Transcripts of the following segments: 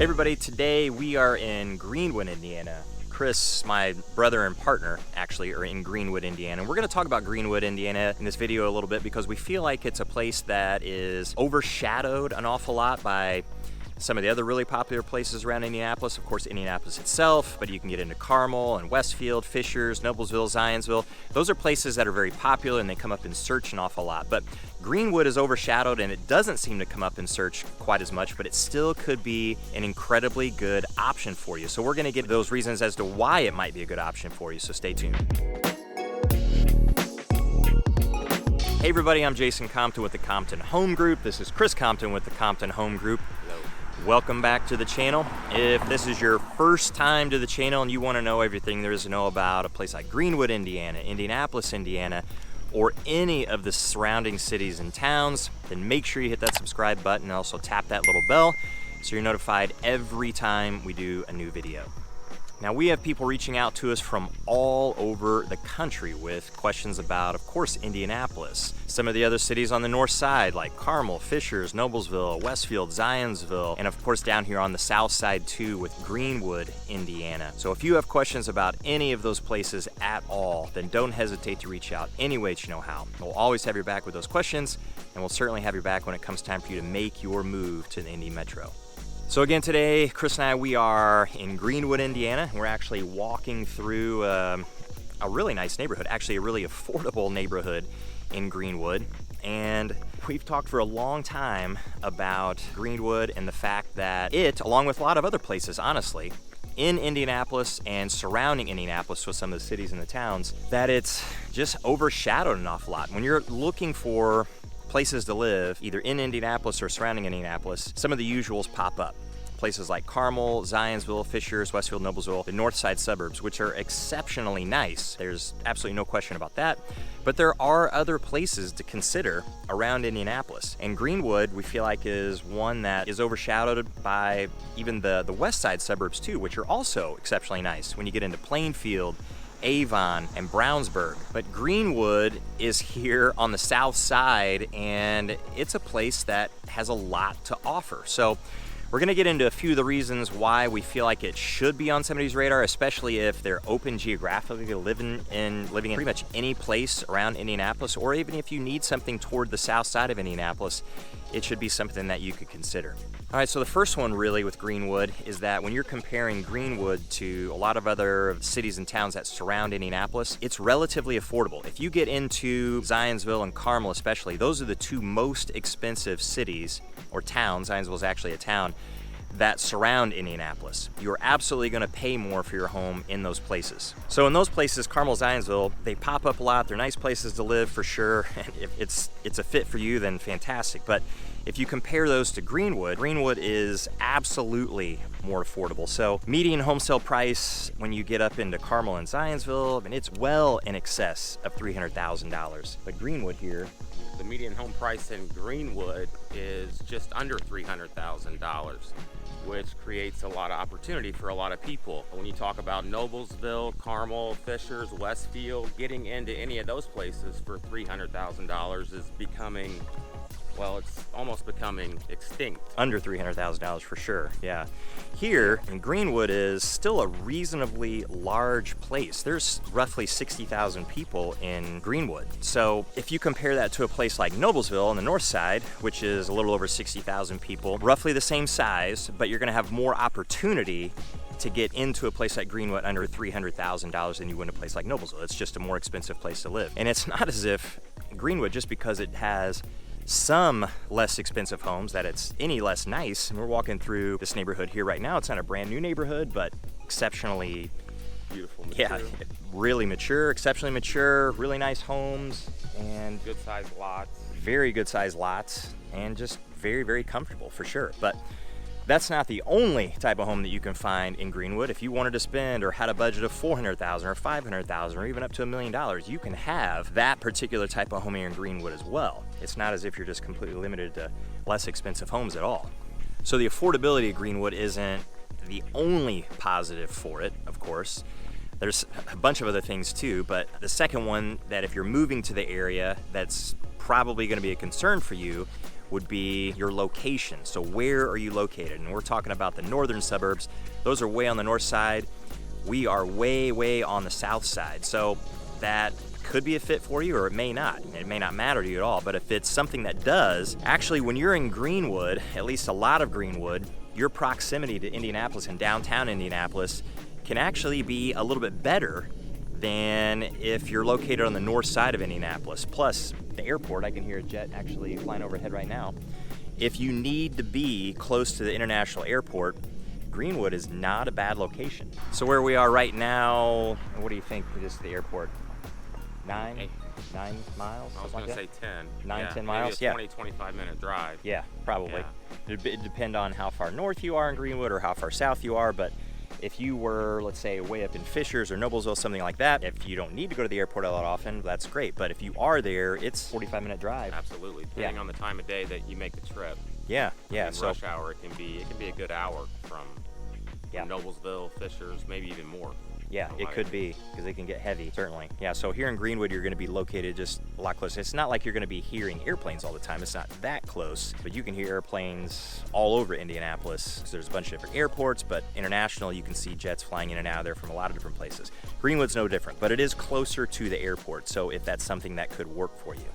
Hey everybody, today we are in Greenwood, Indiana. Chris, my brother and partner, actually are in Greenwood, Indiana. We're going to talk about Greenwood, Indiana in this video a little bit because we feel like it's a place that is overshadowed an awful lot by some of the other really popular places around Indianapolis. Of course, Indianapolis itself, but you can get into Carmel and Westfield, Fishers, Noblesville, Zionsville. Those are places that are very popular and they come up in search an awful lot. But Greenwood is overshadowed and it doesn't seem to come up in search quite as much, but it still could be an incredibly good option for you. So we're going to get those reasons as to why it might be a good option for you, so stay tuned. Hey everybody, I'm Jason Compton with the Compton Home Group. This is Chris Compton with the Compton Home Group. Welcome back to the channel. If this is your first time to the channel and you want to know everything there is to know about a place like Greenwood, Indiana, Indianapolis, Indiana, or any of the surrounding cities and towns, then make sure you hit that subscribe button and also tap that little bell so you're notified every time we do a new video. Now, we have people reaching out to us from all over the country with questions about, of course, Indianapolis, some of the other cities on the north side like Carmel, Fishers, Noblesville, Westfield, Zionsville, and of course down here on the south side too with Greenwood, Indiana. So if you have questions about any of those places at all, then don't hesitate to reach out any way that you know how. We'll always have your back with those questions, and we'll certainly have your back when it comes time for you to make your move to the Indy Metro. So again, today, Chris and I, we are in Greenwood, Indiana. We're actually walking through a really nice neighborhood, actually a really affordable neighborhood in Greenwood. And we've talked for a long time about Greenwood and the fact that it, along with a lot of other places, honestly, in Indianapolis and surrounding Indianapolis with some of the cities and the towns, that it's just overshadowed an awful lot. When you're looking for places to live, either in Indianapolis or surrounding Indianapolis, some of the usuals pop up. Places like Carmel, Zionsville, Fishers, Westfield, Noblesville, the north side suburbs, which are exceptionally nice. There's absolutely no question about that. But there are other places to consider around Indianapolis. And Greenwood, we feel like, is one that is overshadowed by even the west side suburbs too, which are also exceptionally nice. When you get into Plainfield, Avon, and Brownsburg. But Greenwood is here on the south side, and it's a place that has a lot to offer. So we're gonna get into a few of the reasons why we feel like it should be on somebody's radar, especially if they're open geographically to living in pretty much any place around Indianapolis, or even if you need something toward the south side of Indianapolis, it should be something that you could consider. All right, so the first one really with Greenwood is that when you're comparing Greenwood to a lot of other cities and towns that surround Indianapolis, it's relatively affordable. If you get into Zionsville and Carmel especially, those are the two most expensive cities or towns. Zionsville is actually a town that surround Indianapolis. You're absolutely gonna pay more for your home in those places. So in those places, Carmel, Zionsville, they pop up a lot. They're nice places to live for sure. And if it's a fit for you, then fantastic. But if you compare those to Greenwood, Greenwood is absolutely more affordable. So median home sale price when you get up into Carmel and Zionsville, I mean, it's well in excess of $300,000. But Greenwood here, the median home price in Greenwood is just under $300,000, which creates a lot of opportunity for a lot of people. When you talk about Noblesville, Carmel, Fishers, Westfield, getting into any of those places for $300,000 is becoming, well, it's almost becoming extinct. Under $300,000 for sure, yeah. Here in Greenwood is still a reasonably large place. There's roughly 60,000 people in Greenwood. So if you compare that to a place like Noblesville on the north side, which is a little over 60,000 people, roughly the same size, but you're gonna have more opportunity to get into a place like Greenwood under $300,000 than you would in a place like Noblesville. It's just a more expensive place to live. And it's not as if Greenwood, just because it has some less expensive homes, that it's any less nice. And we're walking through this neighborhood here right now. It's not a brand new neighborhood, but exceptionally beautiful, mature. Yeah, really mature, exceptionally mature, really nice homes, and good sized lots. Very good sized lots, and just very, very comfortable for sure. But that's not the only type of home that you can find in Greenwood. If you wanted to spend or had a budget of $400,000 or $500,000 or even up to $1 million, you can have that particular type of home here in Greenwood as well. It's not as if you're just completely limited to less expensive homes at all. So the affordability of Greenwood isn't the only positive for it, of course. There's a bunch of other things too, but the second one, that if you're moving to the area, that's probably going to be a concern for you, would be your location. So where are you located? And we're talking about the northern suburbs. Those are way on the north side. We are way on the south side. So that could be a fit for you, or it may not. It may not matter to you at all, but if it's something that does, actually when you're in Greenwood, at least a lot of Greenwood, your proximity to Indianapolis and downtown Indianapolis can actually be a little bit better than if you're located on the north side of Indianapolis. Plus the airport, I can hear a jet actually flying overhead right now. If you need to be close to the international airport, Greenwood is not a bad location. So where we are right now, what do you think just the airport? 9 miles? I was going to say 10. 10 miles? Maybe a 20, 25 minute drive. Yeah, probably. Yeah. It'd depend on how far north you are in Greenwood or how far south you are, but if you were, let's say, way up in Fishers or Noblesville, something like that, if you don't need to go to the airport a lot often, that's great. But if you are there, it's a 45-minute drive. Absolutely, depending on the time of day that you make the trip. Yeah. So rush hour, it can be a good hour from Noblesville, Fishers, maybe even more. Yeah, it could be, because it can get heavy, certainly. Yeah, so here in Greenwood, you're going to be located just a lot closer. It's not like you're going to be hearing airplanes all the time. It's not that close, but you can hear airplanes all over Indianapolis. So there's a bunch of different airports, but international, you can see jets flying in and out of there from a lot of different places. Greenwood's no different, but it is closer to the airport, so if that's something that could work for you.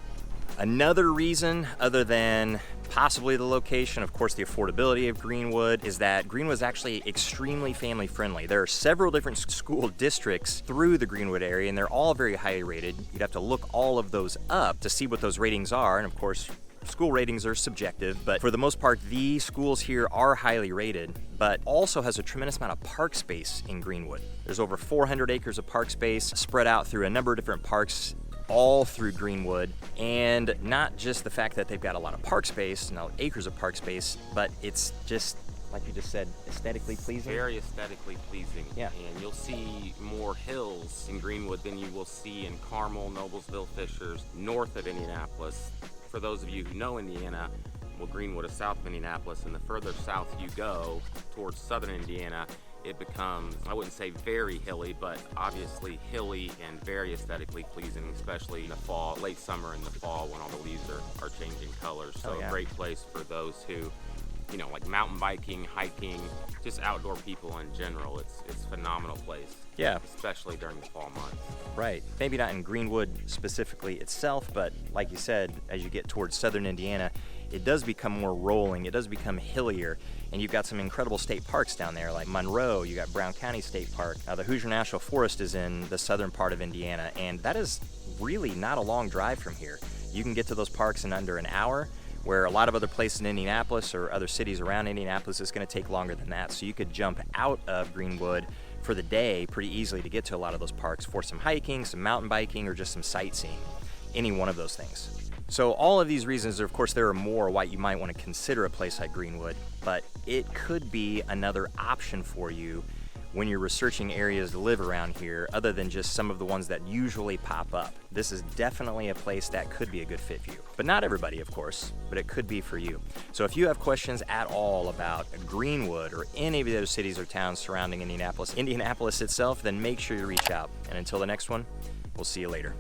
Another reason, other than possibly the location, of course the affordability of Greenwood, is that Greenwood is actually extremely family friendly. There are several different school districts through the Greenwood area, and they're all very highly rated. You'd have to look all of those up to see what those ratings are, and of course school ratings are subjective, but for the most part the schools here are highly rated, but also has a tremendous amount of park space in Greenwood. There's over 400 acres of park space spread out through a number of different parks all through Greenwood, and not just the fact that they've got a lot of park space, acres of park space, but it's just, like you just said, aesthetically pleasing. Very aesthetically pleasing. Yeah. And you'll see more hills in Greenwood than you will see in Carmel, Noblesville, Fishers, north of Indianapolis. For those of you who know Indiana, well, Greenwood is south of Indianapolis, and the further south you go towards southern Indiana, it becomes, I wouldn't say very hilly, but obviously hilly and very aesthetically pleasing, especially in the fall, late summer and the fall when all the leaves are changing colors. So a great place for those who, like mountain biking, hiking, just outdoor people in general. It's a phenomenal place. Yeah. Especially during the fall months. Right. Maybe not in Greenwood specifically itself, but like you said, as you get towards southern Indiana, it does become more rolling, it does become hillier, and you've got some incredible state parks down there, like Monroe, you got Brown County State Park. The Hoosier National Forest is in the southern part of Indiana, and that is really not a long drive from here. You can get to those parks in under an hour, where a lot of other places in Indianapolis or other cities around Indianapolis is going to take longer than that. So you could jump out of Greenwood for the day pretty easily to get to a lot of those parks for some hiking, some mountain biking, or just some sightseeing, any one of those things. So all of these reasons, of course, there are more why you might want to consider a place like Greenwood, but it could be another option for you when you're researching areas to live around here, other than just some of the ones that usually pop up. This is definitely a place that could be a good fit for you. But not everybody, of course, but it could be for you. So if you have questions at all about Greenwood or any of the other cities or towns surrounding Indianapolis itself, then make sure you reach out. And until the next one, we'll see you later.